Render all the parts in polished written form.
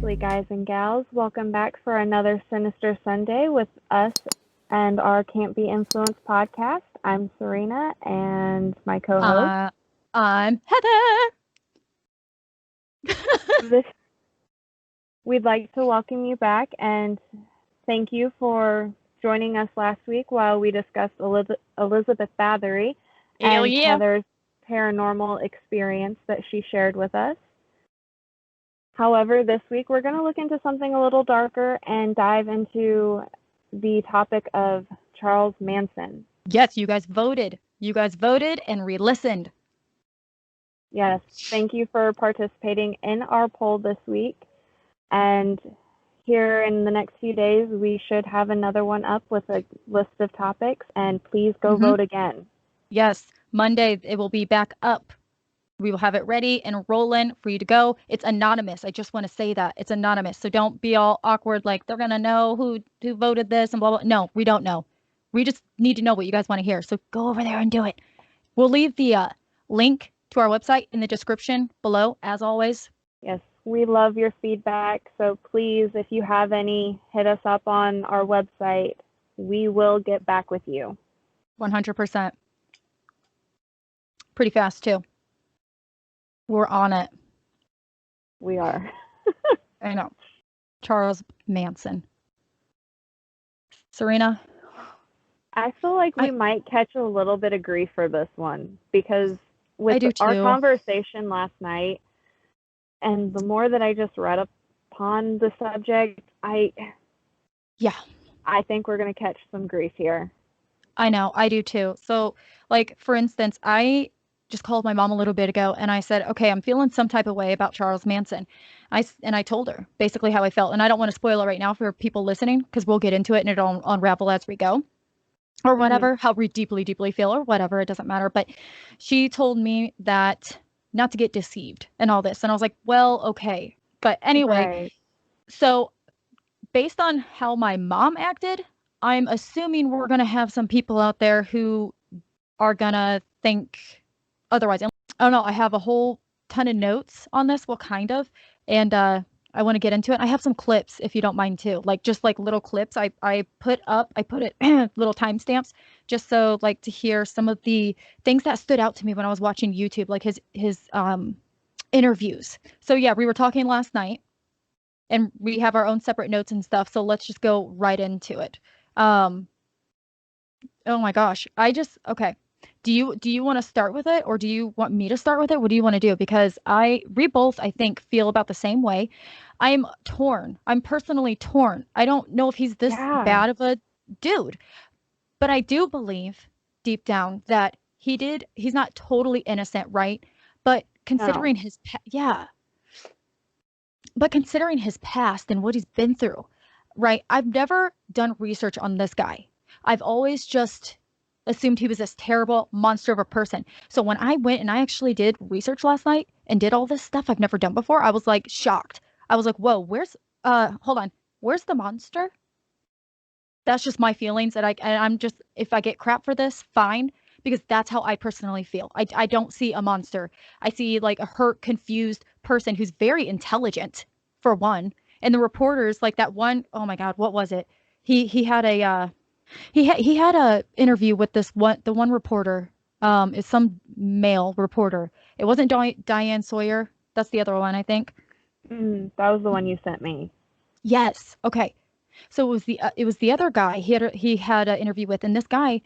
lovely guys and gals. Welcome back for another Sinister Sunday with us and our Can't Be Influenced podcast. I'm Serena and my co-host. I'm Heather. This, we'd like to welcome you back and thank you for joining us last week while we discussed Elizabeth Bathory and Heather's paranormal experience that she shared with us. However, this week we're going to look into something a little darker and dive into the topic of Charles Manson. Yes, you guys voted. You guys voted and re-listened. Yes, thank you for participating in our poll this week. And here in the next few days, we should have another one up with a list of topics. And please go vote again. Yes, Monday it will be back up. We will have it ready and rolling for you to go. It's anonymous. I just want to say that. It's anonymous. So don't be all awkward like they're going to know who voted this and blah, blah. No, we don't know. We just need to know what you guys want to hear. So go over there and do it. We'll leave the link to our website in the description below, as always. Yes, we love your feedback. So please, if you have any, hit us up on our website. We will get back with you. 100%. Pretty fast, too. We're on it. We are. I know. Charles Manson. Serena? I feel like we might catch a little bit of grief for this one because with our conversation last night and the more that I just read upon the subject, I think we're going to catch some grief here. I know. I do too. So, like, for instance, I just called my mom a little bit ago and I said, okay, I'm feeling some type of way about Charles Manson. I told her basically how I felt. And I don't want to spoil it right now for people listening because we'll get into it and it'll unravel as we go or whatever, how we deeply, deeply feel or whatever. It doesn't matter. But she told me that not to get deceived and all this. And I was like, well, okay. But anyway, so based on how my mom acted, I'm assuming we're going to have some people out there who are going to think otherwise. I don't know. I have a whole ton of notes on this. Well, kind of. And I want to get into it. I have some clips, if you don't mind, too. Like, just like little clips I put it little timestamps just so like to hear some of the things that stood out to me when I was watching YouTube, like his interviews. So, yeah, we were talking last night and we have our own separate notes and stuff. So let's just go right into it. Oh, my gosh. Okay. Do you want to start with it or do you want me to start with it? What do you want to do? Because we both, I think, feel about the same way. I'm torn. I'm personally torn. I don't know if he's this bad of a dude, but I do believe deep down that he's not totally innocent, right? But considering but considering his past and what he's been through, right? I've never done research on this guy. I've always just assumed he was this terrible monster of a person. So when I went and I actually did research last night and did all this stuff I've never done before, I was like shocked. I was like, whoa, hold on, where's the monster? That's just my feelings. And I'm just, if I get crap for this, fine, because that's how I personally feel. I don't see a monster. I see like a hurt, confused person who's very intelligent, for one. And the reporters, like that one, oh my God, what was it? He had a interview with the one reporter. Is some male reporter. It wasn't Diane Sawyer. That's the other one, I think. That was the one you sent me. Yes. Okay. So it was the other guy he had an interview with, and this guy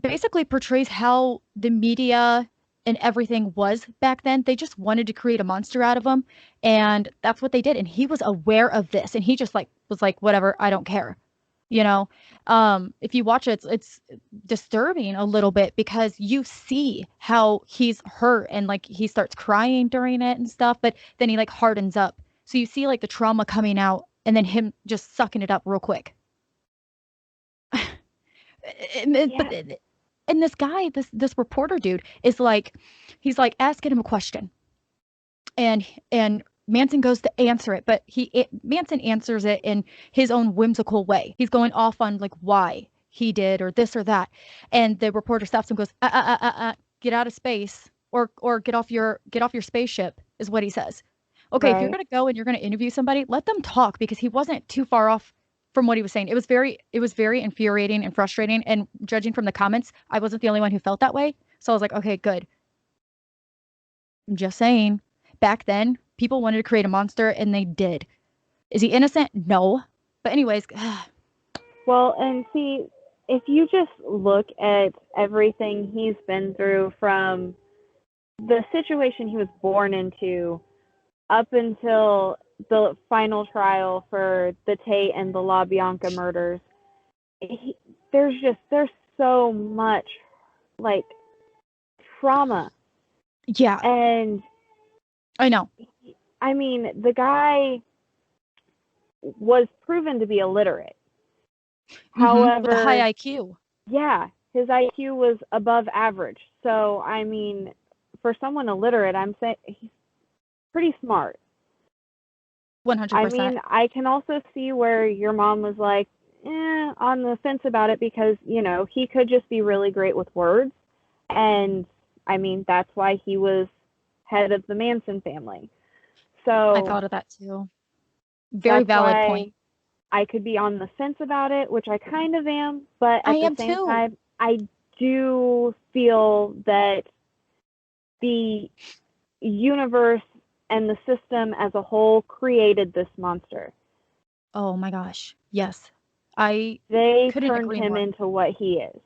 basically portrays how the media and everything was back then. They just wanted to create a monster out of him, and that's what they did. And he was aware of this, and he just was like, whatever, I don't care. You know, if you watch it, it's disturbing a little bit because you see how he's hurt and like he starts crying during it and stuff, but then he like hardens up. So you see like the trauma coming out and then him just sucking it up real quick. And this guy, this reporter dude is like, he's like asking him a question and Manson goes to answer it, but Manson answers it in his own whimsical way. He's going off on like why he did or this or that. And the reporter stops him and goes, get out of space or get off your spaceship is what he says. Okay, if you're going to go and you're going to interview somebody, let them talk, because he wasn't too far off from what he was saying. It was very infuriating and frustrating. And judging from the comments, I wasn't the only one who felt that way. So I was like, okay, good. I'm just saying. Back then, people wanted to create a monster, and they did. Is he innocent? No. But anyways, well, and see, if you just look at everything he's been through, from the situation he was born into up until the final trial for the Tate and the LaBianca murders, there's so much like trauma. Yeah. And I know. I mean, the guy was proven to be illiterate. However, with a high IQ. Yeah, his IQ was above average. So, I mean, for someone illiterate, I'm saying he's pretty smart. 100%. I mean, I can also see where your mom was like, on the fence about it, because, he could just be really great with words. And, I mean, that's why he was head of the Manson family. So I thought of that too. Very valid point. I could be on the fence about it, which I kind of am, but at the same time, I do feel that the universe and the system as a whole created this monster. Oh my gosh. Yes. They turned him into what he is.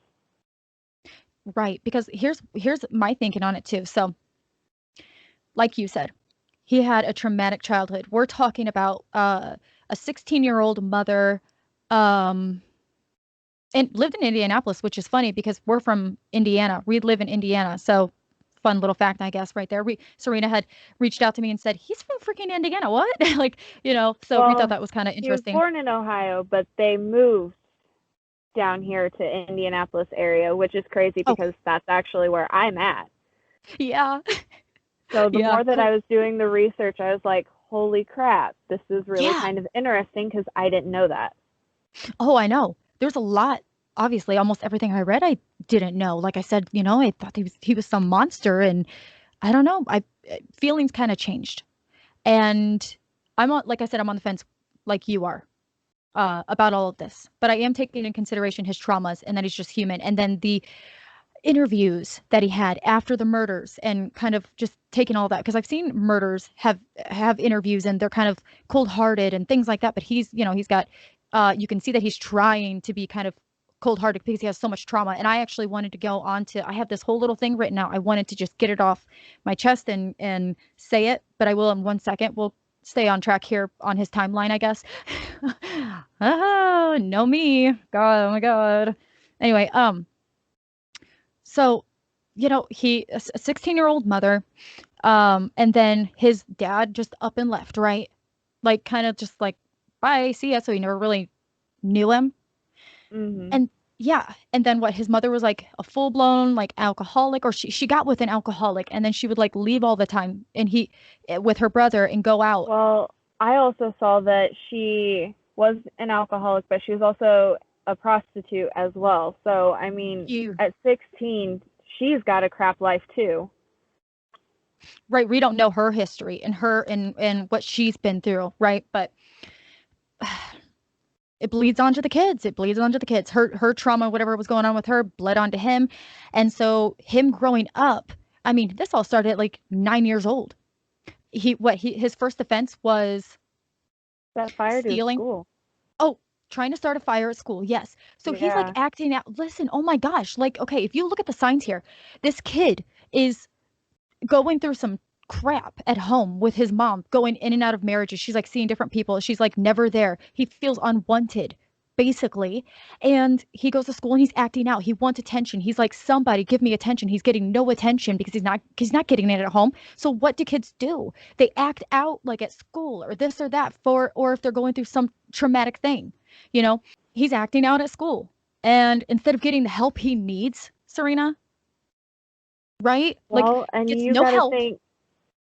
Right, because here's my thinking on it too. So, like you said, he had a traumatic childhood. We're talking about a 16-year-old mother, and lived in Indianapolis, which is funny because we're from Indiana. We live in Indiana, so fun little fact, I guess, right there. Serena had reached out to me and said, he's from freaking Indiana. What? Like, so we thought that was kind of interesting. He was born in Ohio, but they moved down here to Indianapolis area, which is crazy because that's actually where I'm at. Yeah. So the more that I was doing the research, I was like, holy crap, this is really kind of interesting, because I didn't know that. Oh, I know. There's a lot. Obviously, almost everything I read, I didn't know. Like I said, I thought he was some monster, and I don't know. Feelings kind of changed, and like I said, I'm on the fence, like you are, about all of this. But I am taking into consideration his traumas, and that he's just human, and then the interviews that he had after the murders, and kind of just taking all that, because I've seen murders have interviews, and they're kind of cold-hearted and things like that. But he's got, you can see that he's trying to be kind of cold-hearted because he has so much trauma. And I actually wanted to go on to, I have this whole little thing written out. I wanted to just get it off my chest and say it, but I will in 1 second. We'll stay on track here on his timeline, I guess. Oh, know me. God, oh my God. Anyway, so, he a 16-year-old mother, and then his dad just up and left, right? Like, kind of just like, bye, see ya. So he never really knew him. Mm-hmm. And yeah, and then what? His mother was like a full-blown like alcoholic, or she got with an alcoholic, and then she would like leave all the time, and he with her brother and go out. Well, I also saw that she was an alcoholic, but she was also a prostitute as well. So, I mean, at 16, she's got a crap life too. Right, we don't know her history and and what she's been through, right? But it bleeds onto the kids. It bleeds onto the kids. Her trauma, whatever was going on with her, bled onto him. And so him growing up, I mean, this all started at like 9 years old. His first offense was that fire stealing. To school. Oh, trying to start a fire at school. Yes. So he's like acting out. Listen, oh my gosh. Like, okay, if you look at the signs here, this kid is going through some crap at home with his mom, going in and out of marriages. She's like seeing different people. She's like never there. He feels unwanted, basically. And he goes to school and he's acting out. He wants attention. He's like, somebody give me attention. He's getting no attention because he's not getting it at home. So what do kids do? They act out like at school or this or that, or if they're going through some traumatic thing. He's acting out at school. And instead of getting the help he needs, Serena, right? Well, like, and gets you no gotta help. think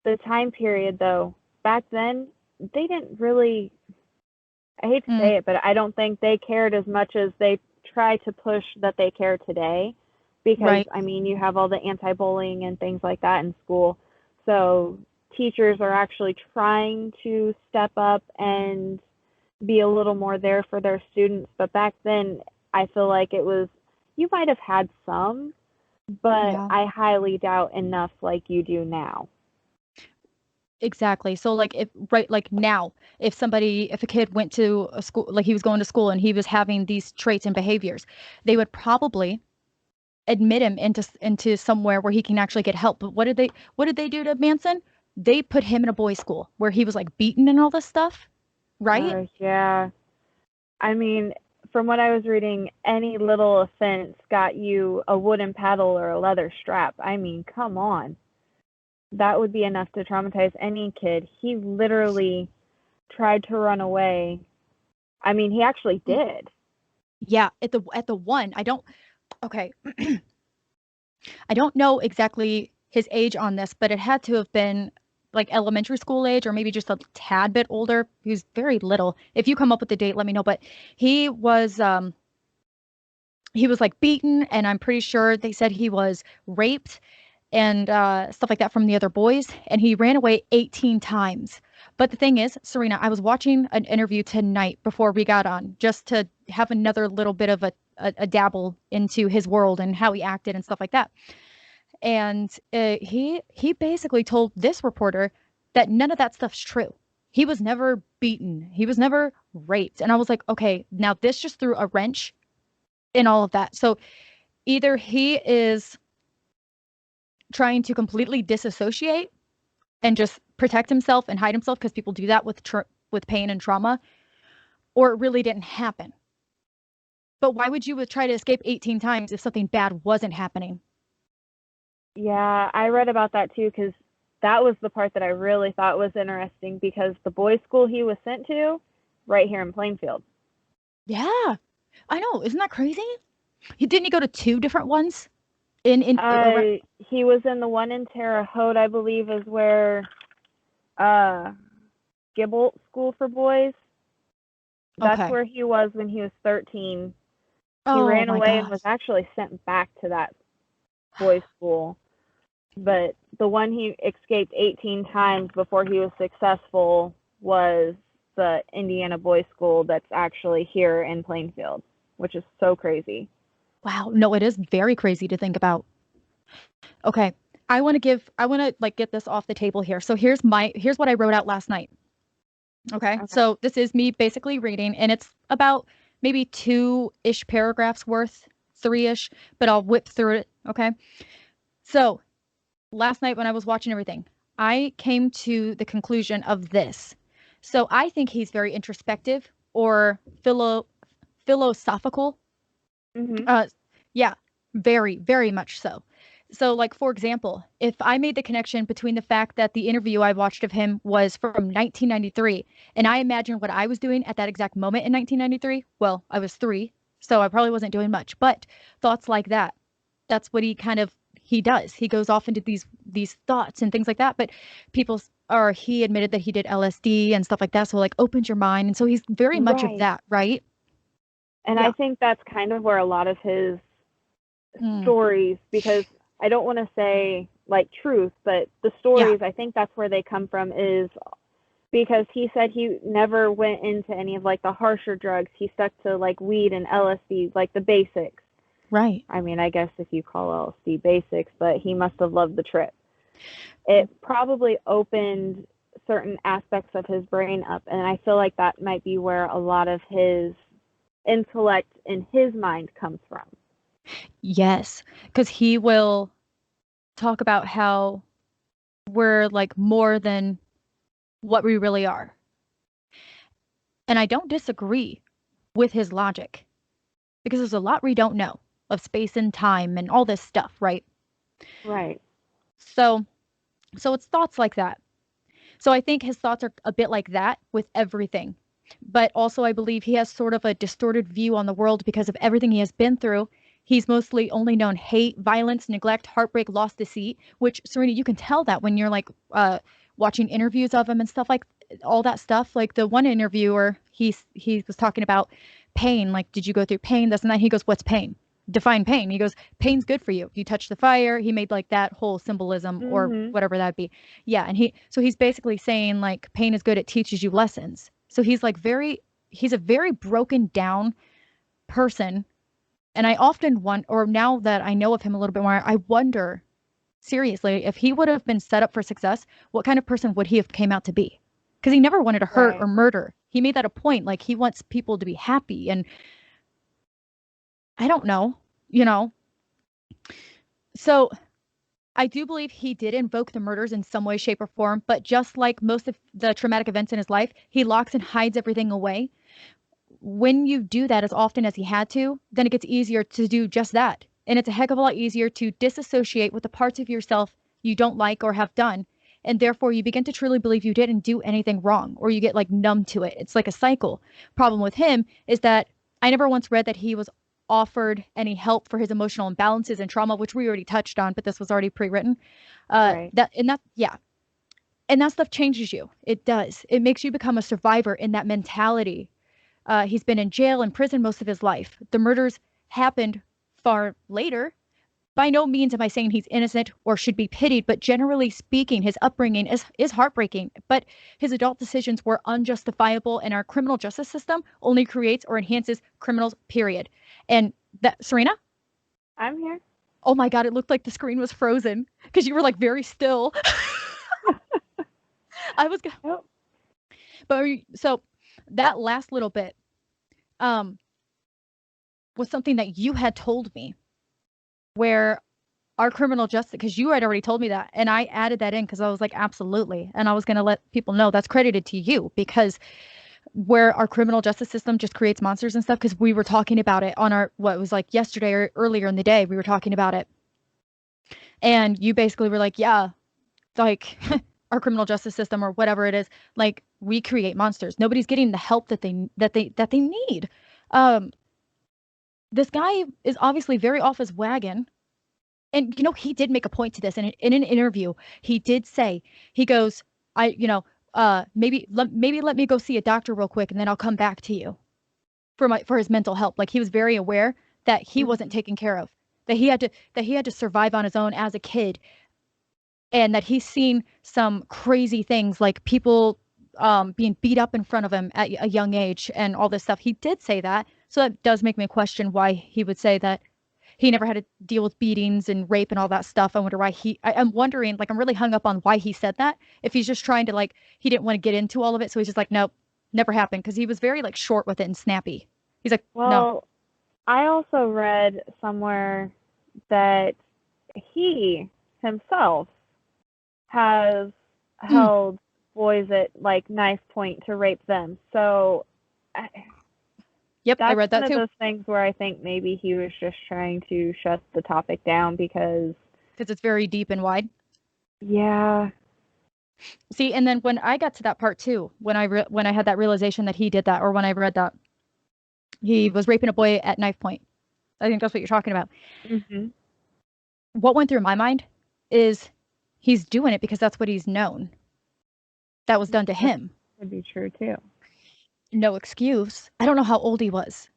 the time period though. Back then, they didn't really. I hate to say it, but I don't think they cared as much as they try to push that they care today. Because I mean, you have all the anti-bullying and things like that in school. So teachers are actually trying to step up and be a little more there for their students. But back then, I feel like it was, you might have had some, but Yeah. I highly doubt enough like you do now. Exactly. So like like now, if a kid went to a school, like he was going to school and he was having these traits and behaviors, they would probably admit him into somewhere where he can actually get help. But what did they do to Manson? They put him in a boys' school where he was like beaten and all this stuff, right? Yeah. I mean, from what I was reading, any little offense got you a wooden paddle or a leather strap. I mean, come on. That would be enough to traumatize any kid. He literally tried to run away. I mean, he actually did. Yeah, at the one, okay. I don't know exactly his age on this, but it had to have been like elementary school age or maybe just a tad bit older. He was very little. If you come up with the date, let me know. But he was like beaten, and I'm pretty sure they said he was raped and stuff like that from the other boys, and he ran away 18 times. But the thing is, Serena, I was watching an interview tonight before we got on just to have another little bit of a dabble into his world and how he acted and stuff like that. And he basically told this reporter that none of that stuff's true. He was never beaten. He was never raped. And I was like, okay, now this just threw a wrench in all of that. So either he is trying to completely disassociate and just protect himself and hide himself because people do that with pain and trauma, or it really didn't happen. But why would you try to escape 18 times if something bad wasn't happening? Yeah, I read about that too because that was the part that I really thought was interesting because the boys' school he was sent to, right here in Plainfield. Yeah, I know. Isn't that crazy? Didn't he go to two different ones? In He was in the one in Terre Haute, I believe, is where uh Gibbolt School for Boys. That's Okay. where he was when he was 13. He Oh ran my away and gosh. was actually sent back to that boys' school. But the one he escaped 18 times before he was successful was the Indiana boys' school that's actually here in Plainfield, which is so crazy. Wow. No, it is very crazy to think about. Okay. I want to like get this off the table here. So here's what I wrote out last night. Okay. Okay. So this is me basically reading, and it's about maybe two-ish paragraphs worth, three-ish, but I'll whip through it. Okay. So last night when I was watching everything, I came to the conclusion of this. So I think he's very introspective or philosophical. Mhm. Uh, yeah, very, very much so. So, like, for example, if I made the connection between the fact that the interview I watched of him was from 1993, and I imagined what I was doing at that exact moment in 1993, well, I was 3, so I probably wasn't doing much. But thoughts like that, that's what he does. He goes off into these thoughts and things like that. But he admitted that he did LSD and stuff like that. So like opens your mind, and so he's very much of Right. that, right? And I Yeah. think that's kind of where a lot of his Mm, stories, because I don't want to say like truth, but the yeah. stories, I think that's where they come from, is because he said he never went into any of like the harsher drugs. He stuck to like weed and LSD, like the basics. Right. I mean, I guess if you call LSD basics, but he must have loved the trip. It probably opened certain aspects of his brain up, and I feel like that might be where a lot of his intellect in his mind comes from. Yes, because he will talk about how we're like more than what we really are. And I don't disagree with his logic because there's a lot we don't know of space and time and all this stuff, right? Right. So, so it's thoughts like that. So I think his thoughts are a bit like that with everything. But also, I believe he has sort of a distorted view on the world because of everything he has been through. He's mostly only known hate, violence, neglect, heartbreak, loss, deceit, which, Serena, you can tell that when you're like watching interviews of him and stuff like all that stuff. Like the one interviewer, he was talking about pain. Like, did you go through pain? This and that. He goes, what's pain? define pain. He goes, pain's good for you. You touch the fire. He made like that whole symbolism or whatever that'd be. Yeah. And he's basically saying like pain is good. It teaches you lessons. So he's like he's a very broken down person. And I often or now that I know of him a little bit more, I wonder seriously, if he would have been set up for success, what kind of person would he have came out to be? Because he never wanted to hurt or murder. He made that a point. Like, he wants people to be happy. And I don't know, So I do believe he did invoke the murders in some way, shape, or form. But just like most of the traumatic events in his life, he locks and hides everything away. When you do that as often as he had to, then it gets easier to do just that. And it's a heck of a lot easier to disassociate with the parts of yourself you don't like or have done. And therefore, you begin to truly believe you didn't do anything wrong, or you get like numb to it. It's like a cycle. Problem with him is that I never once read that he was offered any help for his emotional imbalances and trauma, which we already touched on, but this was already pre-written. And that stuff changes you. It does. It makes you become a survivor in that mentality. He's been in jail and prison most of his life. The murders happened far later. By no means am I saying he's innocent or should be pitied, but generally speaking, his upbringing is heartbreaking. But his adult decisions were unjustifiable, and our criminal justice system only creates or enhances criminals, period. And that, Serena? I'm here. Oh my God, it looked like the screen was frozen because you were like very still. I was gonna. Nope. But so that last little bit was something that you had told me, where our criminal justice, because you had already told me that, and I added that in because I was like, absolutely. And I was going to let people know that's credited to you, because where our criminal justice system just creates monsters and stuff, because we were talking about it on what was like yesterday or earlier in the day, we were talking about it. And you basically were like, yeah, like our criminal justice system or whatever it is, like, we create monsters. Nobody's getting the help that they need. This guy is obviously very off his wagon. And, he did make a point to this in an interview. He did say, he goes, maybe let me go see a doctor real quick, and then I'll come back to you for his mental health. Like, he was very aware that he wasn't taken care of, that he had to survive on his own as a kid, and that he's seen some crazy things, like people being beat up in front of him at a young age and all this stuff. He did say that. So that does make me question why he would say that he never had to deal with beatings and rape and all that stuff. I wonder why I'm wondering, like, I'm really hung up on why he said that. If he's just trying to, like, he didn't want to get into all of it. So he's just like, nope, never happened. Because he was very, like, short with it and snappy. He's like, well, no. I also read somewhere that he himself has held boys at, like, knife point to rape them. So yep, I read that too. That's one of those things where I think maybe he was just trying to shut the topic down because it's very deep and wide. Yeah. See, and then when I got to that part too, when I had that realization that he did that, or when I read that he was raping a boy at knife point, I think that's what you're talking about. Mm-hmm. What went through my mind is he's doing it because that's what he's known. That was done to him. Would be true too. No excuse. I don't know how old he was.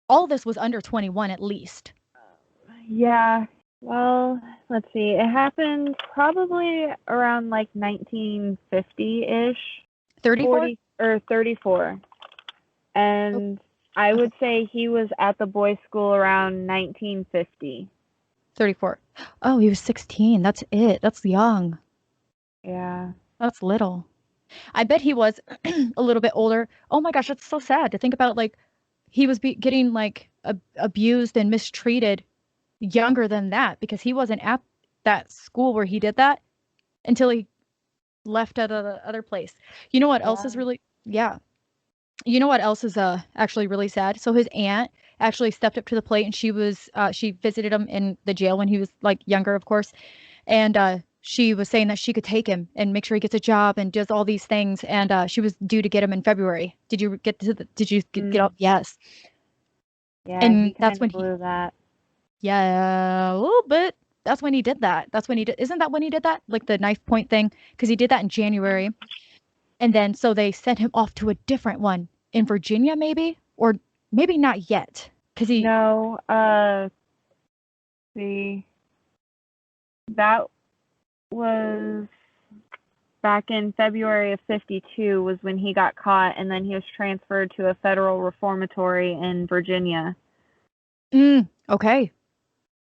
All this was under 21 at least. Yeah. Well, let's see. It happened probably around like 1950-ish. 34? Or 34. And I would say he was at the boys' school around 1950. 34. Oh, he was 16. That's it. That's young. Yeah. That's little. I bet he was a little bit older. Oh my gosh, that's so sad to think about. Like, he was getting like abused and mistreated younger than that, because he wasn't at that school where he did that until he left at the other place. You know what else is really, you know what else is actually really sad? So his aunt actually stepped up to the plate, and she visited him in the jail when he was like younger, of course. And she was saying that she could take him and make sure he gets a job and does all these things. And she was due to get him in February. Did you get up? Yes. Yeah, and that's when blew that. Yeah, a little bit. That's when he did that. Isn't that when he did that? Like the knife point thing? Because he did that in January. And then so they sent him off to a different one in Virginia, maybe? Or maybe not yet. Because he... No, see, that was back in February of 52 was when he got caught, and then he was transferred to a federal reformatory in Virginia. Okay.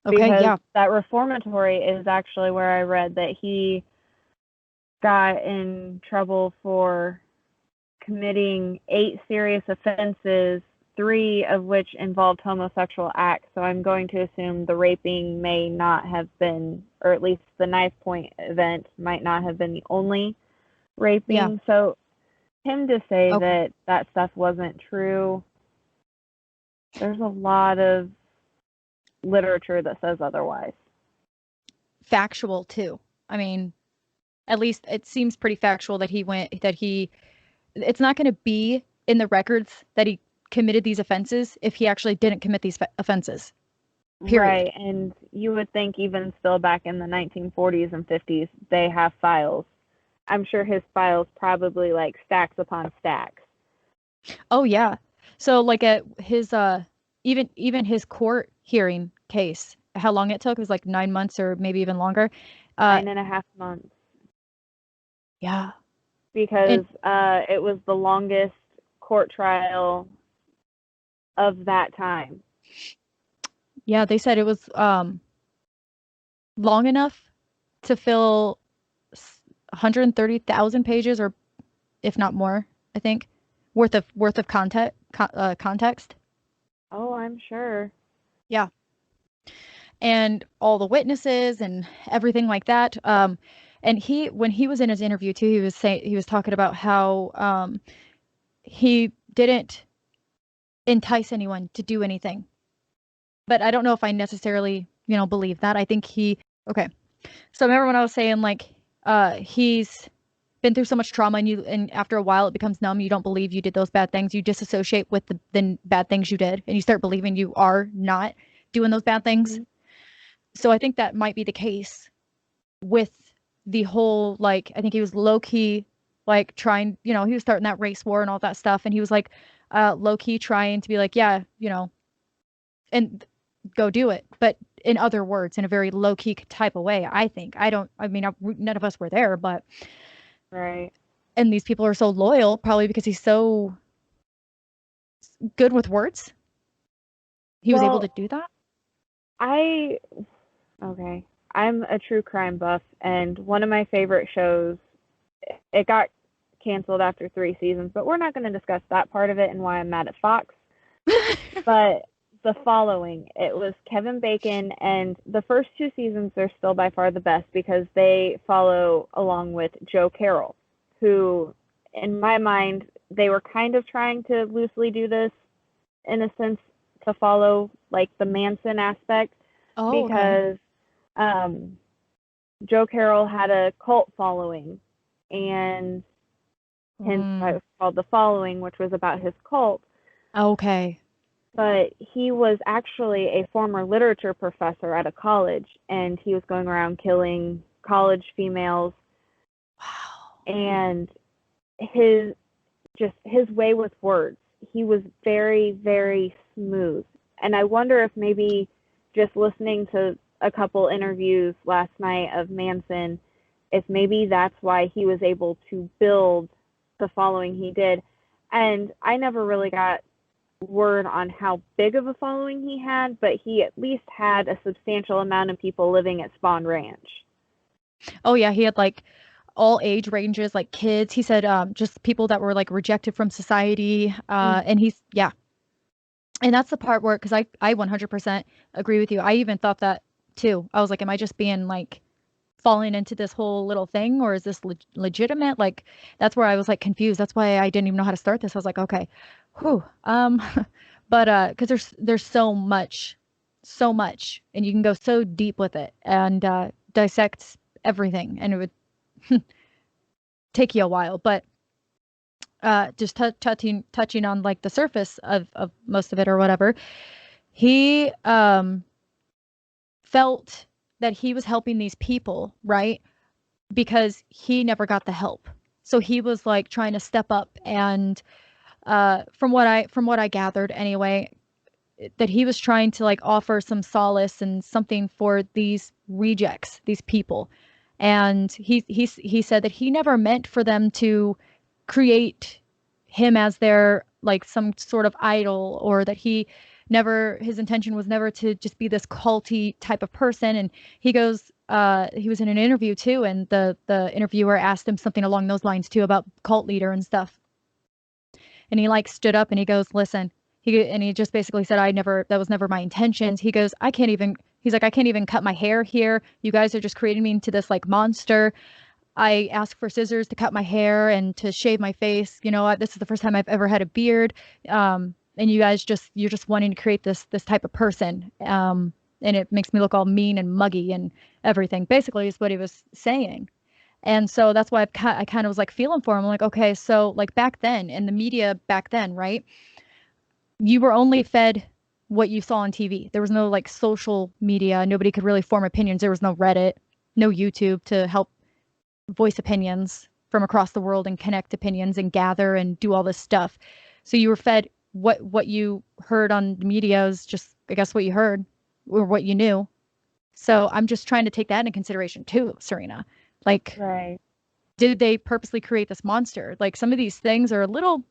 Because yeah. that reformatory is actually where I read that he got in trouble for committing 8 serious offenses, 3 of which involved homosexual acts. So I'm going to assume the raping may not have been, or at least the knife point event might not have been the only raping. Yeah. So him to say that stuff wasn't true, there's a lot of literature that says otherwise. Factual too. I mean, at least it seems pretty factual that it's not going to be in the records that he committed these offenses if he actually didn't commit these offenses. Period. Right, and you would think even still back in the 1940s and 50s, they have files. I'm sure his files probably like stacks upon stacks. Oh yeah. So like at his even his court hearing case, how long it took, it was like 9 months or maybe even longer. 9.5 months. Yeah. Because it was the longest court trial of that time. Yeah, they said it was long enough to fill 130,000 pages, or if not more, I think, worth of context. Oh, I'm sure. Yeah. And all the witnesses and everything like that. And when he was in his interview too, he was talking about how he didn't entice anyone to do anything. But I don't know if I necessarily, believe that. I think okay. So remember when I was saying like he's been through so much trauma, and after a while it becomes numb. You don't believe you did those bad things. You disassociate with the bad things you did, and you start believing you are not doing those bad things. Mm-hmm. So I think that might be the case with the whole, like, I think he was low key, like trying, he was starting that race war and all that stuff. And he was like low key trying to be like, yeah, and go do it. But in other words, in a very low key type of way, I think. None of us were there, but. Right. And these people are so loyal, probably because he's so good with words. He was able to do that. Okay. I'm a true crime buff, and one of my favorite shows, it got canceled after 3 seasons, but we're not going to discuss that part of it and why I'm mad at Fox. But The Following, it was Kevin Bacon, and the first 2 seasons are still by far the best because they follow along with Joe Carroll, who, in my mind, they were kind of trying to loosely do this in a sense to follow like the Manson aspect. Oh, because Joe Carroll had a cult following, and hence why it was called The Following, which was about his cult. Okay. But he was actually a former literature professor at a college, and he was going around killing college females. Wow. And his way with words, he was very, very smooth. And I wonder if maybe just listening to a couple interviews last night of Manson, if maybe that's why he was able to build the following he did. And I never really got word on how big of a following he had, but he at least had a substantial amount of people living at Spawn Ranch. Oh yeah, he had like all age ranges, like kids. He said just people that were like rejected from society. And yeah. And that's the part where, because I 100% agree with you. I even thought that too. I was like, am I just being like falling into this whole little thing, or is this legitimate? Like, that's where I was like confused. That's why I didn't even know how to start this. I was like, okay, whew. But because there's so much, and you can go so deep with it and dissect everything, and it would take you a while. But just touching on like the surface of most of it or whatever, he felt that he was helping these people, right? Because he never got the help. So he was like trying to step up, and from what I gathered anyway, that he was trying to like offer some solace and something for these rejects, these people. And he said that he never meant for them to create him as their like some sort of idol, or that his intention was never to just be this culty type of person. And he goes, he was in an interview too, and the interviewer asked him something along those lines too about cult leader and stuff. And he like stood up and he goes, listen, he just basically said, that was never my intentions. He goes, he's like, I can't even cut my hair here. You guys are just creating me into this like monster. I asked for scissors to cut my hair and to shave my face. You know, this is the first time I've ever had a beard. And you guys you're just wanting to create this type of person. And it makes me look all mean and muggy and everything, basically is what he was saying. And so that's why I kind of was like feeling for him. I'm like, okay, so like back then in the media back then, right? You were only fed what you saw on TV. There was no like social media. Nobody could really form opinions. There was no Reddit, no YouTube to help voice opinions from across the world and connect opinions and gather and do all this stuff. So you were fed what you heard on the media is just, I guess, what you heard or what you knew. So I'm just trying to take that into consideration too, Serena. Like, right. Did they purposely create this monster? Like some of these things are a little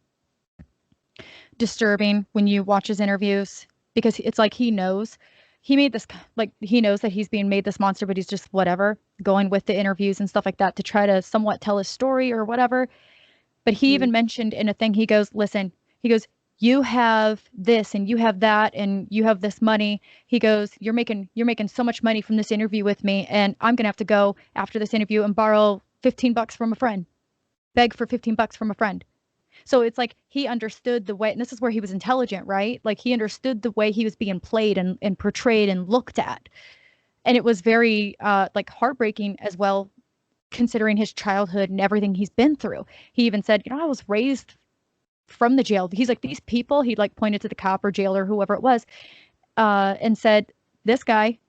disturbing when you watch his interviews, because it's like he knows he knows that he's being made this monster, but he's just whatever going with the interviews and stuff like that to try to somewhat tell his story or whatever. But he even mentioned in a thing, he goes, listen, he goes, you have this and you have that and you have this money. He goes, you're making so much money from this interview with me, and I'm gonna have to go after this interview and borrow $15 from a friend, beg for $15 from a friend. So it's like he understood the way, and this is where he was intelligent, right? Like he understood the way he was being played and portrayed and looked at. And it was very like heartbreaking as well, considering his childhood and everything he's been through. He even said, you know, I was raised from the jail. He's like, these people, he like pointed to the cop or jailer, whoever it was, and said, this guy,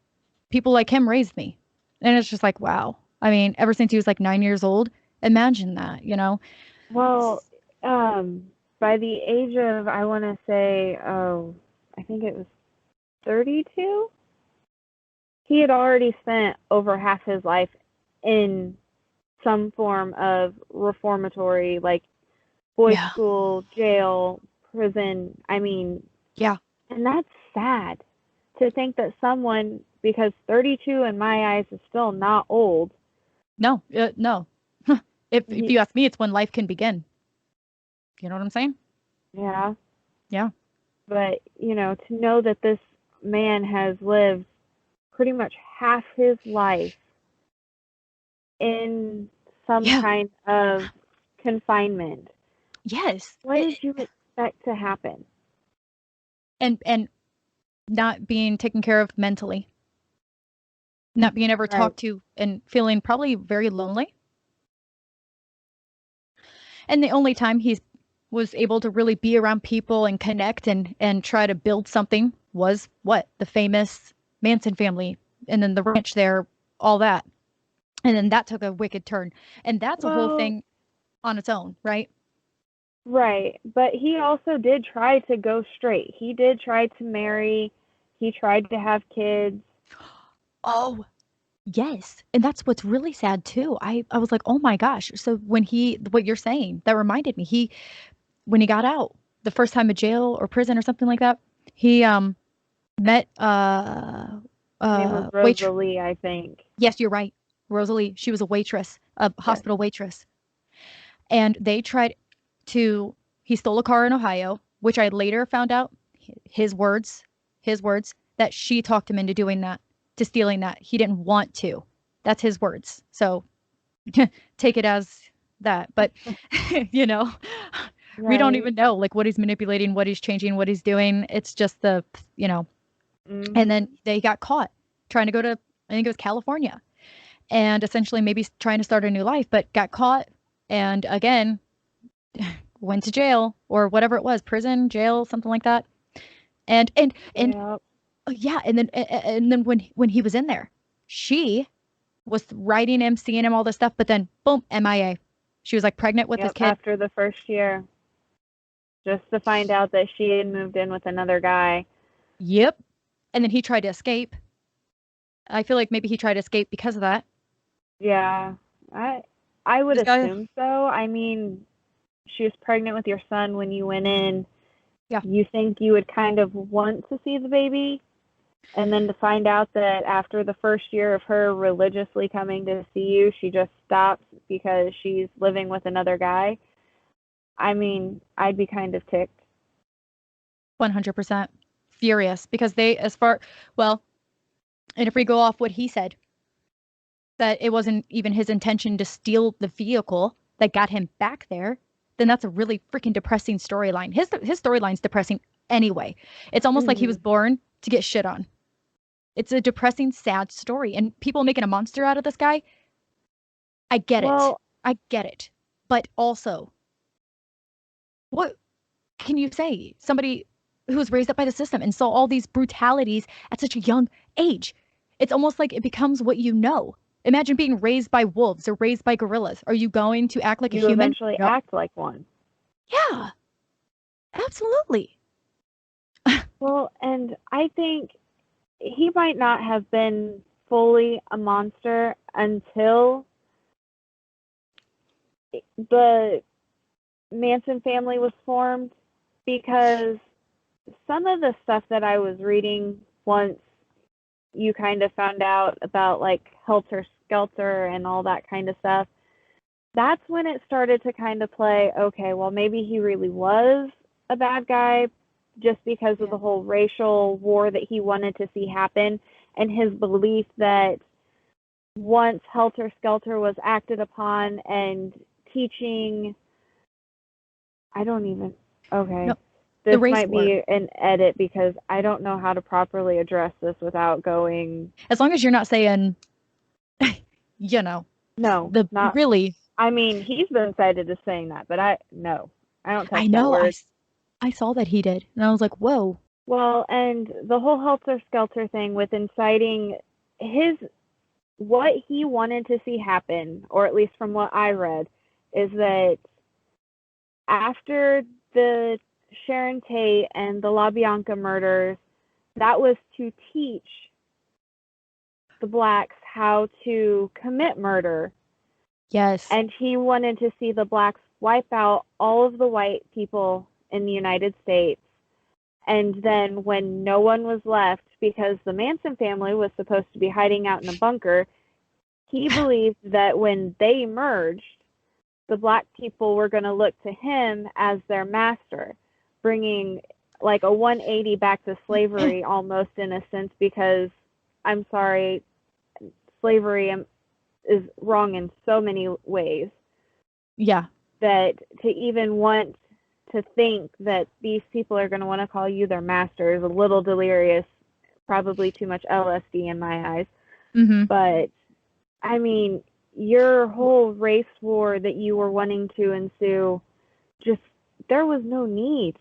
people like him raised me. And it's just like, wow. I mean, ever since he was like 9 years old, imagine that, you know? Well, by the age of, I want to say, I think it was 32, he had already spent over half his life in some form of reformatory, like boys' school, jail, prison. I mean, yeah. And that's sad to think that someone, because 32 in my eyes is still not old. No, no. If you ask me, it's when life can begin. You know what I'm saying? Yeah. Yeah. But, you know, to know that this man has lived pretty much half his life in some kind of confinement. Yes. What did you expect to happen? And not being taken care of mentally. Not being ever talked to and feeling probably very lonely. And the only time he was able to really be around people and connect and try to build something was what? The famous Manson family, and then the ranch there, all that. And then that took a wicked turn. And that's a whole thing on its own, right? Right. But he also did try to go straight. He did try to marry. He tried to have kids. Oh, yes. And that's what's really sad too. I was like, oh my gosh. So when what you're saying, that reminded me, when he got out the first time of jail or prison or something like that, he met name was Rosalie, I think. Yes, you're right. Rosalie. She was a waitress, a hospital waitress. And they tried he stole a car in Ohio, which I later found out, his words, that she talked him into doing that, to stealing that. He didn't want to. That's his words. So take it as that. But, you know, we don't even know like what he's manipulating, what he's changing, what he's doing. It's just you know. And then they got caught trying to go to, I think it was California, and essentially maybe trying to start a new life, but got caught. And again, went to jail or whatever it was, prison, jail, something like that. And yeah, and then when he was in there, she was writing him, seeing him, all this stuff, but then boom, MIA. She was like pregnant with his kid after the first year, just to find out that she had moved in with another guy. Yep. And then he tried to escape. I feel like maybe he tried to escape because of that. Yeah, I would This guy, assume so. I mean, she was pregnant with your son when you went in. yeah, You think you would kind of want to see the baby, and then to find out that after the first year of her religiously coming to see you, she just stops because she's living with another guy. I mean, I'd be kind of ticked. 100% furious because well, and if we go off what he said, that it wasn't even his intention to steal the vehicle that got him back there, then that's a really freaking depressing storyline. His storyline's depressing anyway. It's almost like he was Mhm. born to get shit on. It's a depressing, sad story, and people making a monster out of this guy. I get it. Well, I get it. But also, what can you say? Somebody who was raised up by the system and saw all these brutalities at such a young age. It's almost like it becomes what you know. Imagine being raised by wolves or raised by gorillas. Are you going to act like a you human? eventually No. act like one. Yeah, absolutely. Well, and I think he might not have been fully a monster until the Manson family was formed, because some of the stuff that I was reading once you kind of found out about like Helter Skelter and all that kind of stuff, that's when it started to kind of play, okay, well, maybe he really was a bad guy just because of Yeah. the whole racial war that he wanted to see happen, and his belief that once Helter Skelter was acted upon and teaching, I don't even, okay. No, the This race might war. be an edit because I don't know how to properly address this without going, As long as you're not saying, you know, no, the not, really, I mean, he's been cited as saying that, but no, I don't touch I that know, word. I saw that he did. And I was like, whoa. Well, and the whole Helter Skelter thing with inciting his, what he wanted to see happen, or at least from what I read, is that after the Sharon Tate and the LaBianca murders, that was to teach the blacks how to commit murder. Yes. And he wanted to see the blacks wipe out all of the white people in the United States. And then when no one was left, because the Manson family was supposed to be hiding out in a bunker, he believed that when they emerged, the black people were going to look to him as their master, bringing like a 180 back to slavery almost in a sense, because I'm sorry, slavery is wrong in so many ways Yeah. that to even want to think that these people are going to want to call you their master is a little delirious, probably too much LSD in my eyes. Mm-hmm. But I mean, your whole race war that you were wanting to ensue, just there was no need.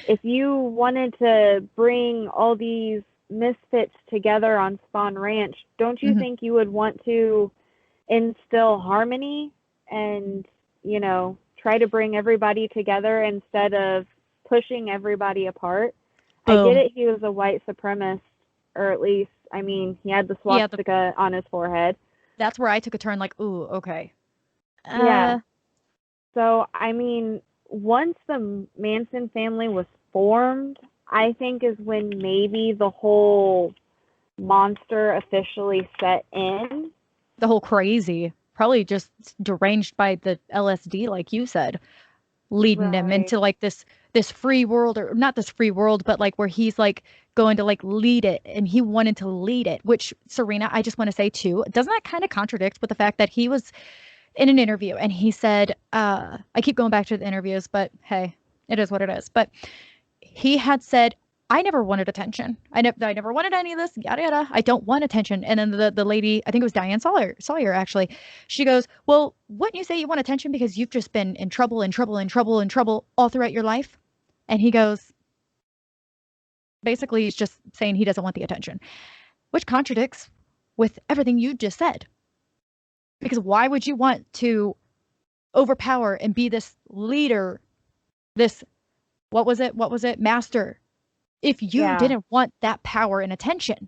If you wanted to bring all these misfits together on Spawn Ranch, don't you Mm-hmm. think you would want to instill harmony and, try to bring everybody together instead of pushing everybody apart? I get Boom. it, he was a white supremacist, or at least, I mean, he had the Yeah, swastika on his forehead. that's where I took a turn like, ooh, okay. Yeah. Uh, So, I mean, once the Manson family was formed, I think is when maybe the whole monster officially set in. the whole crazy, probably just deranged by the LSD, like you said, leading him Right. into like this free world, or not this free world, but like where he's like going to like lead it, and he wanted to lead it, which Serena, I just want to say too, doesn't that kind of contradict with the fact that he was in an interview and he said, I keep going back to the interviews, but hey, it is what it is. But he had said, I never wanted attention. I never wanted any of this, yada yada. I don't want attention. And then the lady, I think it was Diane Sawyer actually, she goes, well, wouldn't you say you want attention because you've just been in trouble and trouble and trouble and trouble all throughout your life? And he goes, basically, he's just saying he doesn't want the attention, which contradicts with everything you just said. Because why would you want to overpower and be this leader, this, what was it? Master if you didn't want that power and attention.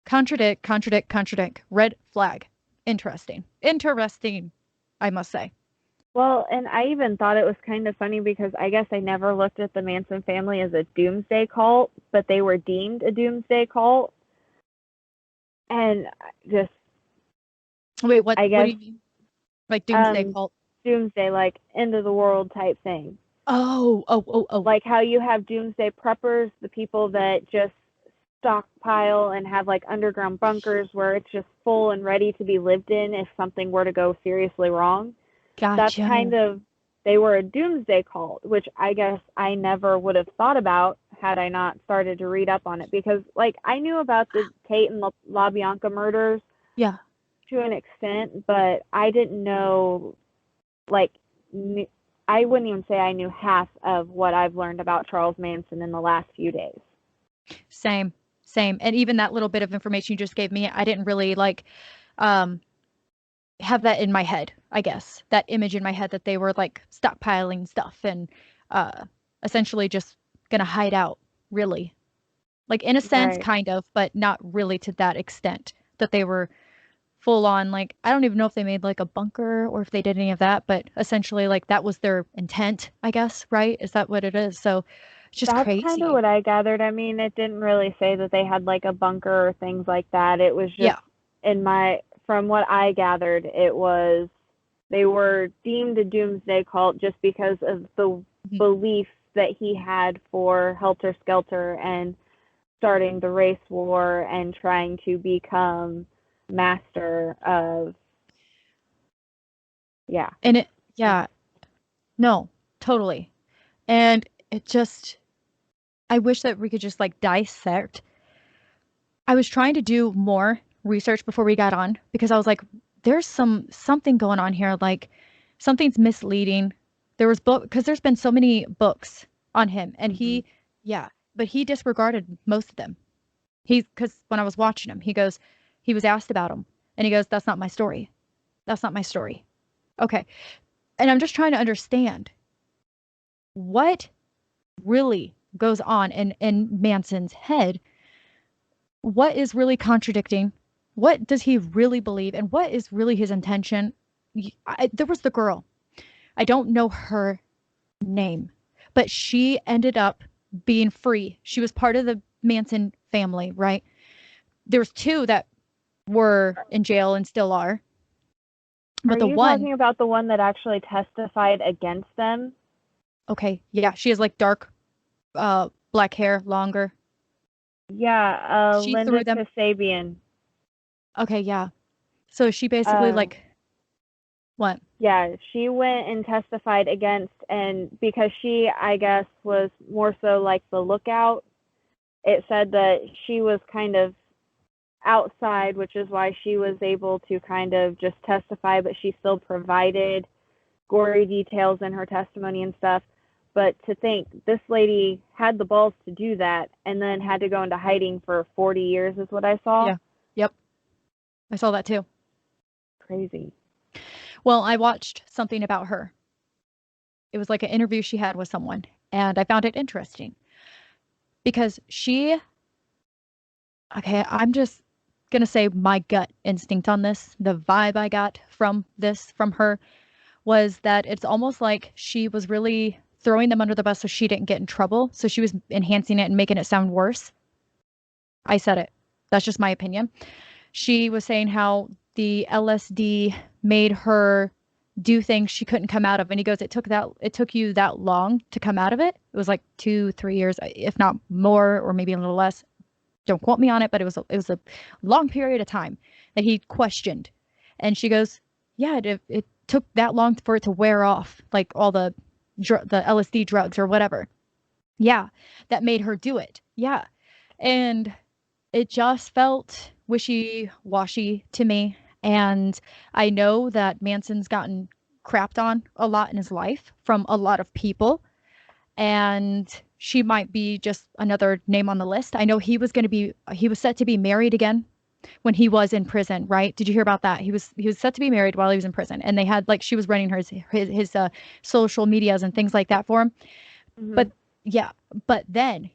Contradict, contradict, contradict. Red flag. Interesting. Interesting, I must say. Well, and I even thought it was kind of funny because I guess I never looked at the Manson family as a doomsday cult, but they were deemed a doomsday cult. And just wait, what do you mean? Like doomsday cult? Doomsday, like end of the world type thing. Oh. Like how you have doomsday preppers, the people that just stockpile and have like underground bunkers where it's just full and ready to be lived in if something were to go seriously wrong. Gotcha. That's kind of, they were a doomsday cult, which I guess I never would have thought about had I not started to read up on it, because like I knew about the Tate and LaBianca murders, to an extent, but I didn't know, like, I wouldn't even say I knew half of what I've learned about Charles Manson in the last few days. Same. And even that little bit of information you just gave me, I didn't really like have that in my head, I guess. That image in my head that they were like stockpiling stuff and essentially just gonna hide out, really. Like in a sense, kind of, but not really to that extent that they were full on, like, I don't even know if they made like a bunker or if they did any of that, but essentially like that was their intent, I guess, right? Is that what it is? So it's just crazy. That's kind of what I gathered. I mean, it didn't really say that they had like a bunker or things like that. It was just from what I gathered, it was they were deemed a doomsday cult just because of the belief that he had for Helter Skelter and starting the race war and trying to become master of and it no, totally. And it just, I wish that we could just like dissect. I was trying to do more research before we got on because I was like, there's something going on here, like something's misleading. There was because there's been so many books on him, and but he disregarded most of them. Because when I was watching him, he was asked about him, and he goes, "That's not my story. That's not my story." Okay. And I'm just trying to understand what really goes on in Manson's head. What is really contradicting? What does he really believe? And what is really his intention? There was the girl. I don't know her name, but she ended up being free. She was part of the Manson family, right? There's two that were in jail and still are. But are you talking about the one that actually testified against them? Okay, yeah, she has like dark black hair, longer. Yeah, Linda Kasabian. Okay, yeah. So she basically like what? Yeah, she went and testified against, and because she, I guess, was more so like the lookout, it said that she was kind of outside, which is why she was able to kind of just testify, but she still provided gory details in her testimony and stuff. But to think this lady had the balls to do that and then had to go into hiding for 40 years is what I saw. Yeah. Yep. I saw that too. Crazy. Well, I watched something about her. It was like an interview she had with someone, and I found it interesting because I'm just going to say my gut instinct on this, the vibe I got from her was that it's almost like she was really throwing them under the bus so she didn't get in trouble. So she was enhancing it and making it sound worse. I said it. That's just my opinion. She was saying how the LSD made her do things she couldn't come out of. And he goes, it took you that long to come out of it. It was like 2-3 years, if not more, or maybe a little less. Don't quote me on it, but it was a long period of time that he questioned. And she goes, yeah, it took that long for it to wear off, like all the LSD drugs or whatever. Yeah, that made her do it. Yeah. And it just felt wishy-washy to me. And I know that Manson's gotten crapped on a lot in his life from a lot of people. And she might be just another name on the list. I know he was set to be married again when he was in prison, right? Did you hear about that? He was set to be married while he was in prison, and they had like she was running his social medias and things like that for him. Mm-hmm. But then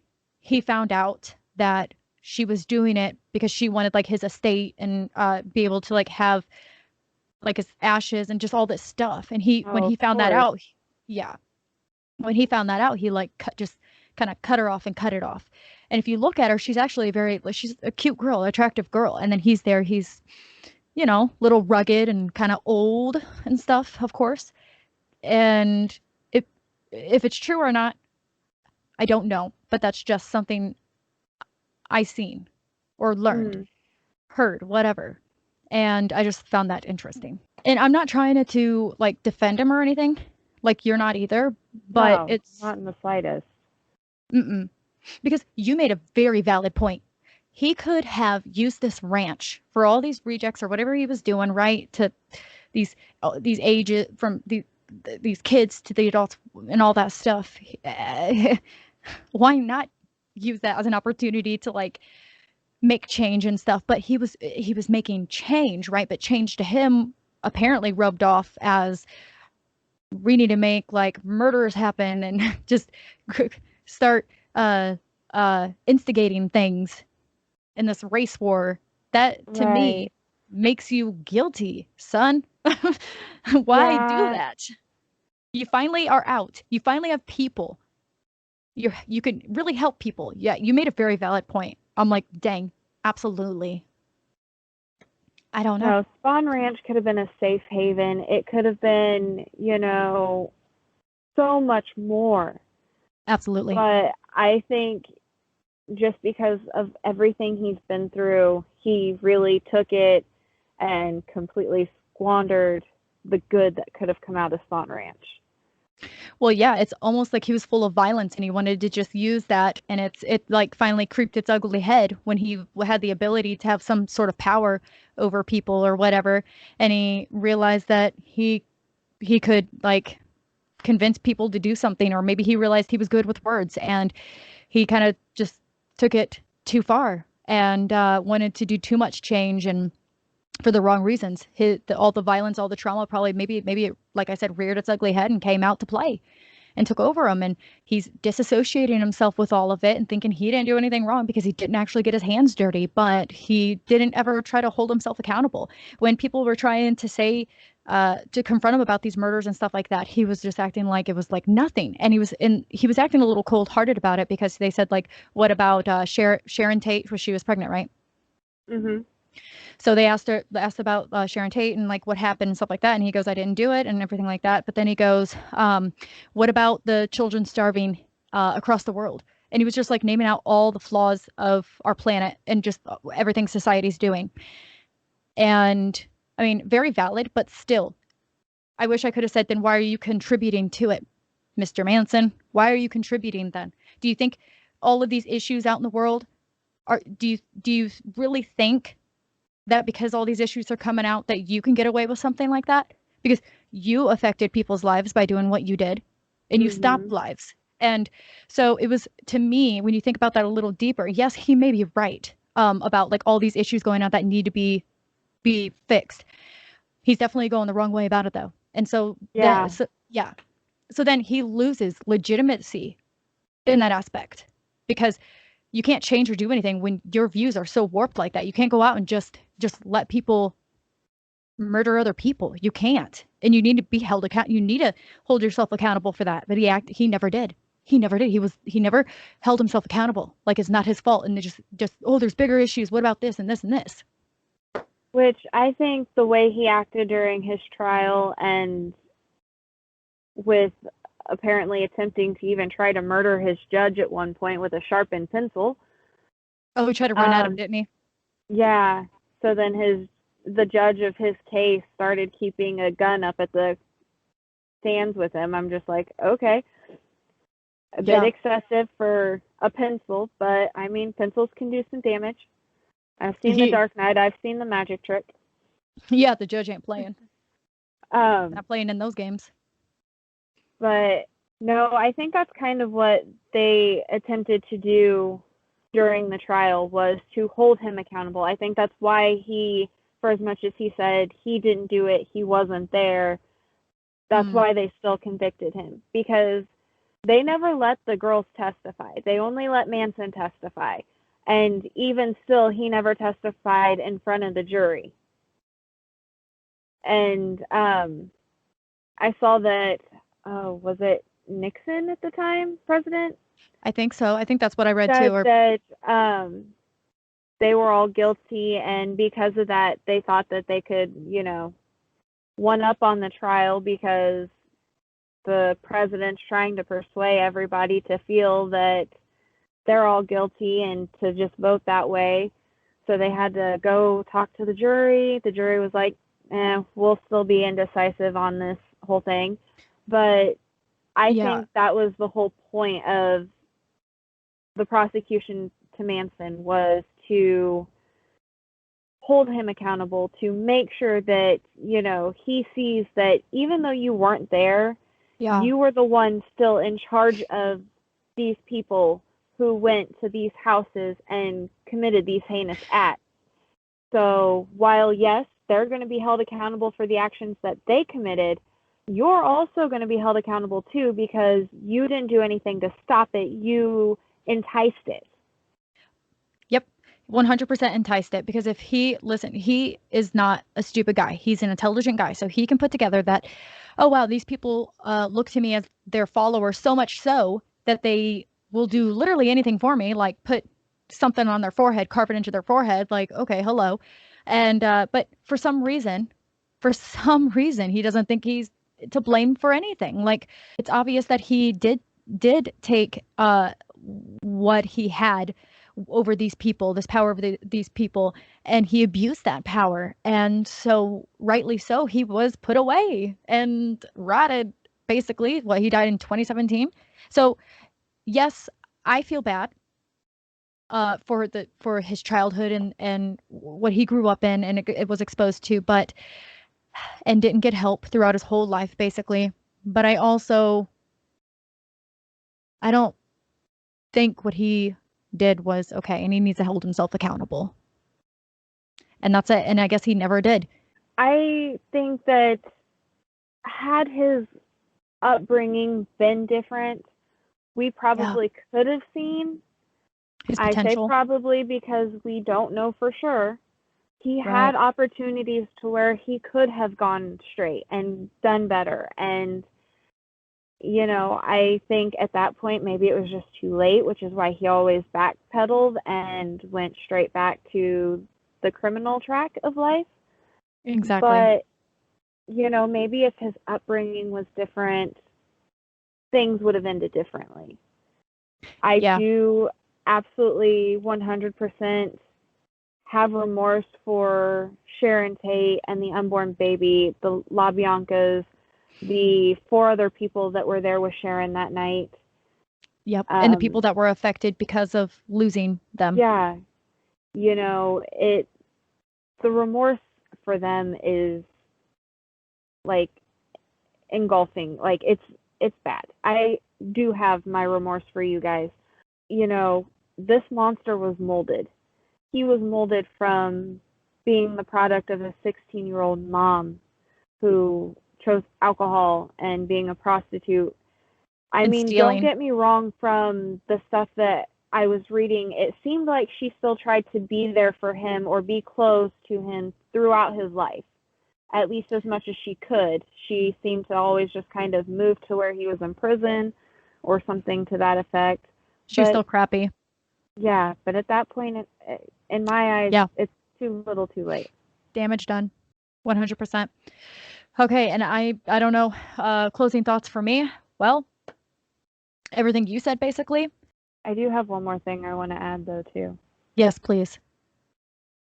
he found out that she was doing it because she wanted like his estate and be able to like have like his ashes and just all this stuff. And when he found that out, yeah, when he found that out, he like just kind of cut her off and cut it off. And if you look at her, she's actually she's a cute girl, attractive girl. And then he's there, he's, you know, little rugged and kind of old and stuff, of course. And if it's true or not, I don't know, but that's just something I seen or learned, heard, whatever. And I just found that interesting. And I'm not trying to like defend him or anything. Like you're not either, but no, it's not in the slightest. Because you made a very valid point. He could have used this ranch for all these rejects or whatever he was doing, right? To these ages, from these kids to the adults and all that stuff. Why not use that as an opportunity to like make change and stuff? But he was making change, right? But change to him apparently rubbed off as we need to make like murders happen and just start instigating things in this race war. That to me makes you guilty, son. Why do that? You finally are out. You finally have people. You can really help people. Yeah, you made a very valid point. I'm like, dang, absolutely. I don't know. No, Spawn Ranch could have been a safe haven. It could have been, you know, so much more. Absolutely. But I think just because of everything he's been through, he really took it and completely squandered the good that could have come out of Spawn Ranch. Well, yeah, it's almost like he was full of violence and he wanted to just use that, and it like finally creeped its ugly head when he had the ability to have some sort of power over people or whatever, and he realized that he could like convince people to do something, or maybe he realized he was good with words and he kind of just took it too far and wanted to do too much change, and for the wrong reasons. All the violence, all the trauma, probably maybe it, like I said, reared its ugly head and came out to play and took over him. And he's disassociating himself with all of it and thinking he didn't do anything wrong because he didn't actually get his hands dirty, but he didn't ever try to hold himself accountable. When people were trying to say, to confront him about these murders and stuff like that, he was just acting like it was like nothing. And he was acting a little cold hearted about it because they said like, what about Sharon Tate, where she was pregnant, right? Mm-hmm. So they asked about Sharon Tate and like what happened and stuff like that. And he goes, I didn't do it and everything like that. But then he goes, what about the children starving across the world? And he was just like naming out all the flaws of our planet and just everything society's doing. And I mean, very valid, but still, I wish I could have said, then why are you contributing to it, Mr. Manson? Why are you contributing then? Do you think all of these issues out in the world do you really think that because all these issues are coming out that you can get away with something like that? Because you affected people's lives by doing what you did and you stopped lives. And so it was, to me, when you think about that a little deeper, yes, he may be right about like all these issues going on that need to be fixed. He's definitely going the wrong way about it though. And so so then he loses legitimacy in that aspect because you can't change or do anything when your views are so warped like that. You can't go out and just let people murder other people. You can't. And you need to be held accountable. You need to hold yourself accountable for that. But he never did. He never did. He never held himself accountable. Like it's not his fault. And just oh, there's bigger issues. What about this and this and this? Which I think the way he acted during his trial and with apparently attempting to even try to murder his judge at one point with a sharpened pencil. Oh, he tried to run at him, didn't he? Yeah. So then the judge of his case started keeping a gun up at the stands with him. I'm just like, okay. A bit excessive for a pencil, but I mean, pencils can do some damage. I've seen The Dark Knight. I've seen The Magic Trick. Yeah, the judge ain't playing. Not playing in those games. But no, I think that's kind of what they attempted to do during the trial, was to hold him accountable. I think that's why he, for as much as he said he didn't do it, he wasn't there, that's why they still convicted him. Because they never let the girls testify. They only let Manson testify. And even still, he never testified in front of the jury. And I saw that, was it Nixon at the time, president? I think so. I think that's what I read said too. Or that they were all guilty, and because of that, they thought that they could, one up on the trial because the president's trying to persuade everybody to feel that they're all guilty and to just vote that way. So they had to go talk to the jury. The jury was like, we'll still be indecisive on this whole thing. But I think that was the whole point of the prosecution to Manson, was to hold him accountable, to make sure that, he sees that even though you weren't there, you were the one still in charge of these people who went to these houses and committed these heinous acts. So while, yes, they're going to be held accountable for the actions that they committed, you're also going to be held accountable too, because you didn't do anything to stop it. You enticed it. Yep. 100% enticed it, because if he is not a stupid guy. He's an intelligent guy. So he can put together that, oh, wow, these people look to me as their followers, so much so that they will do literally anything for me, like put something on their forehead, carve it into their forehead, like, okay, hello. And but for some reason, he doesn't think he's to blame for anything. Like, it's obvious that he did take what he had over these people, this power over these people, and he abused that power. And so, rightly so, he was put away and rotted, basically. He died in 2017. So, yes, I feel bad for his childhood and what he grew up in, and it was exposed to, and didn't get help throughout his whole life, basically. But I don't think what he did was okay, and he needs to hold himself accountable. And that's it. And I guess he never did. I think that had his upbringing been different, we probably could have seen his potential. I say probably because we don't know for sure. He had opportunities to where he could have gone straight and done better. And, I think at that point, maybe it was just too late, which is why he always backpedaled and went straight back to the criminal track of life. Exactly. But, maybe if his upbringing was different, things would have ended differently. I do absolutely 100% have remorse for Sharon Tate and the unborn baby, the LaBiancas, the 4 other people that were there with Sharon that night. Yep. And the people that were affected because of losing them. Yeah. The remorse for them is like engulfing. Like it's bad. I do have my remorse for you guys. This monster was molded. He was molded from being the product of a 16-year-old mom who chose alcohol and being a prostitute. I mean, stealing. Don't get me wrong, from the stuff that I was reading, it seemed like she still tried to be there for him or be close to him throughout his life, at least as much as she could. She seemed to always just kind of move to where he was in prison or something to that effect. She was still crappy. Yeah, but at that point, in my eyes, it's too little too late. Damage done. 100%. Okay, and I don't know, closing thoughts for me. Well, everything you said, basically. I do have one more thing I want to add, though, too. Yes, please.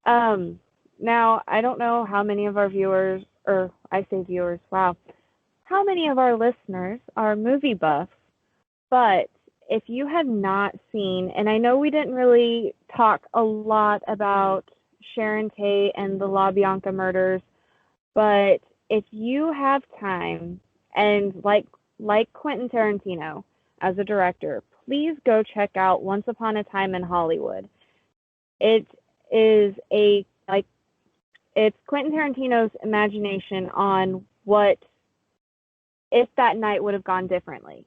Now, I don't know how many of our viewers, or I say viewers, wow, how many of our listeners are movie buffs, but if you have not seen, and I know we didn't really talk a lot about Sharon Tate and the LaBianca murders, but if you have time, and like Quentin Tarantino as a director, please go check out Once Upon a Time in Hollywood. It is it's Quentin Tarantino's imagination on what if that night would have gone differently.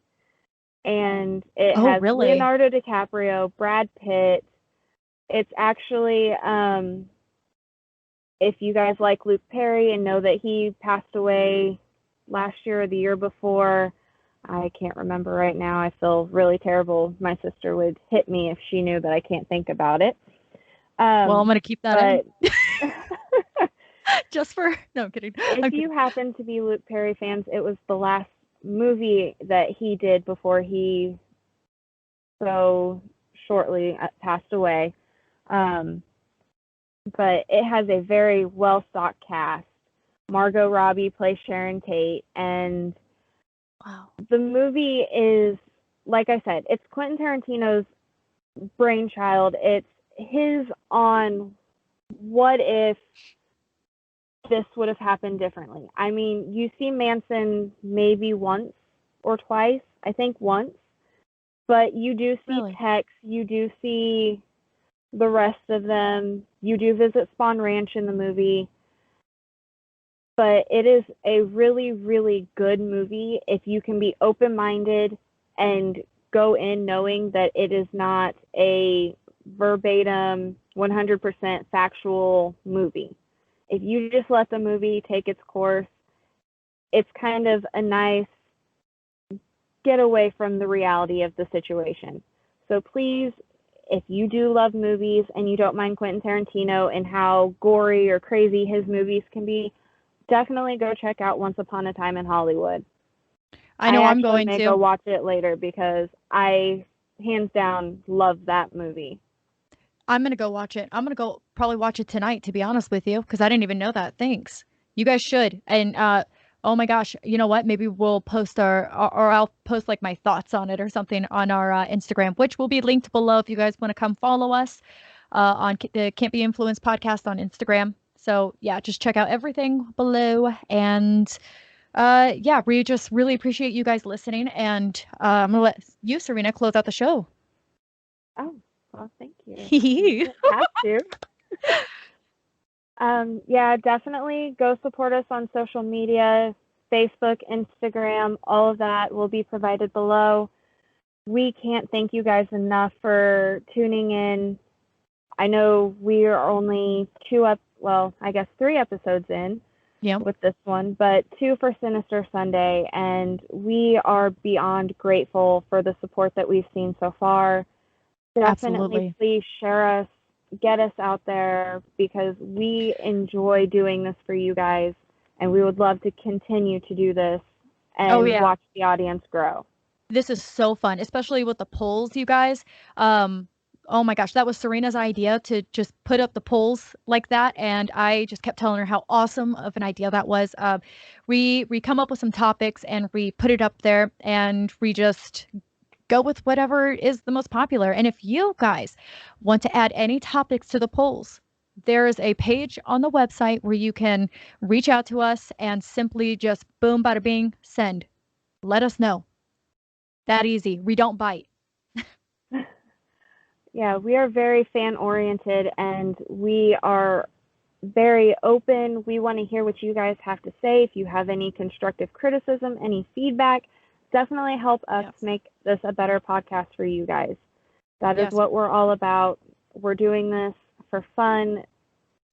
and it Oh, has really? Leonardo DiCaprio, Brad Pitt. It's actually, if you guys like Luke Perry and know that he passed away last year or the year before, I can't remember right now. I feel really terrible. My sister would hit me if she knew that I can't think about it. Well, I'm going to keep that in. Just for, no, I'm kidding. If you happen to be Luke Perry fans, it was the last movie that he did before he so shortly passed away. But it has a very well-stocked cast. Margot Robbie plays Sharon Tate, and wow, the movie is, like I said, it's Quentin Tarantino's brainchild. It's his on what if this would have happened differently. I mean, you see Manson maybe once or twice, I think once, but you do see really? Tex, you do see the rest of them, you do visit Spawn Ranch in the movie, but it is a really, really good movie if you can be open-minded and go in knowing that it is not a verbatim 100% factual movie. If you just let the movie take its course, it's kind of a nice get away from the reality of the situation. So please, if you do love movies and you don't mind Quentin Tarantino and how gory or crazy his movies can be, definitely go check out Once Upon a Time in Hollywood. I know I'm going to go watch it later because I, hands down, love that movie. I'm going to go watch it. I'm going to go probably watch it tonight, to be honest with you, because I didn't even know that. Thanks. You guys should. And oh my gosh, you know what? Maybe we'll post or I'll post like my thoughts on it or something on our Instagram, which will be linked below if you guys want to come follow us on the Can't Be Influenced podcast on Instagram. So yeah, just check out everything below. And yeah, we just really appreciate you guys listening. And I'm going to let you, Serena, close out the show. Oh, well, thank you. You don't have to. Yeah, definitely go support us on social media, Facebook, Instagram, all of that will be provided below. We can't thank you guys enough for tuning in. I know we are only 3 episodes in with this one, but 2 for Sinister Sunday, and we are beyond grateful for the support that we've seen so far. Definitely, please share us, get us out there, because we enjoy doing this for you guys, and we would love to continue to do this and watch the audience grow. This is so fun, especially with the polls, you guys. Oh my gosh, that was Serena's idea to just put up the polls like that, and I just kept telling her how awesome of an idea that was. We come up with some topics and we put it up there, and we just go with whatever is the most popular. And if you guys want to add any topics to the polls, there is a page on the website where you can reach out to us and simply just boom, bada bing, send. Let us know. That easy. We don't bite. Yeah, we are very fan oriented and we are very open. We want to hear what you guys have to say. If you have any constructive criticism, any feedback, definitely help us make this a better podcast for you guys. That is what we're all about. We're doing this for fun.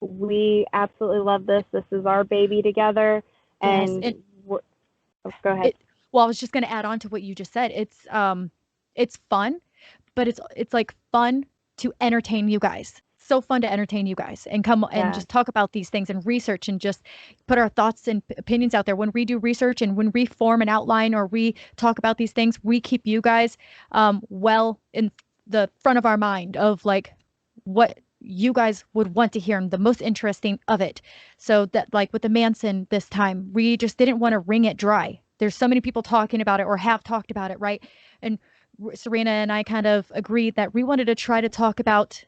We absolutely love this. This is our baby together. And go ahead. Well, I was just going to add on to what you just said. It's fun, but it's like fun to entertain you guys. So fun to entertain you guys and come and just talk about these things and research and just put our thoughts and opinions out there. When we do research and when we form an outline or we talk about these things, we keep you guys well in the front of our mind of like what you guys would want to hear and the most interesting of it. So that like with the Manson this time, we just didn't want to wring it dry. There's so many people talking about it or have talked about it, right? And Serena and I kind of agreed that we wanted to try to talk about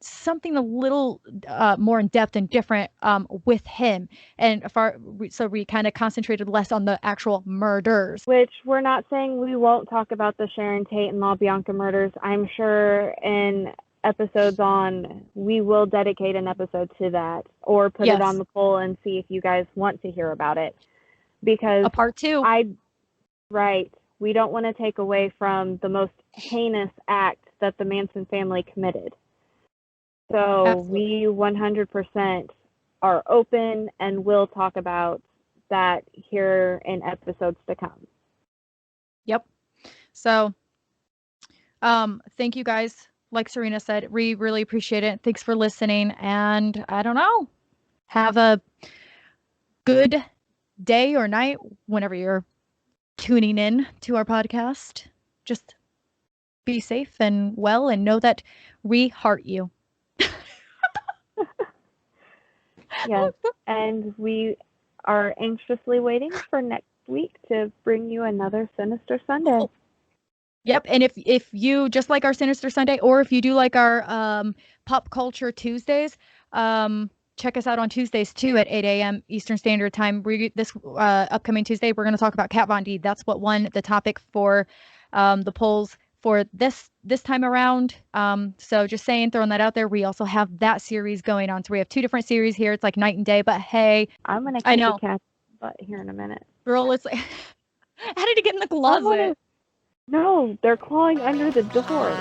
something a little more in depth and different with him. And so we kind of concentrated less on the actual murders. Which we're not saying we won't talk about the Sharon Tate and LaBianca murders. I'm sure in episodes on, we will dedicate an episode to that or put it on the poll and see if you guys want to hear about it. Because a part 2. Right. we don't want to take away from the most heinous act that the Manson family committed. So Absolutely. we 100% are open and will talk about that here in episodes to come. Yep. So, thank you guys. Like Serena said, we really appreciate it. Thanks for listening. And I don't know, have a good day or night whenever you're tuning in to our podcast. Just be safe and well and know that we heart you. Yes, and we are anxiously waiting for next week to bring you another Sinister Sunday. Yep, and if you just like our Sinister Sunday, or if you do like our Pop Culture Tuesdays, check us out on Tuesdays too at 8 a.m. Eastern Standard Time. This upcoming Tuesday, we're going to talk about Kat Von D. That's what won the topic for the polls for this time around. So just saying, throwing that out there. We also have that series going on. So we have 2 different series here. It's like night and day. But hey, I'm gonna kick the cat's butt here in a minute. Girl, it's like, how did it get in the closet? No, they're clawing under the door.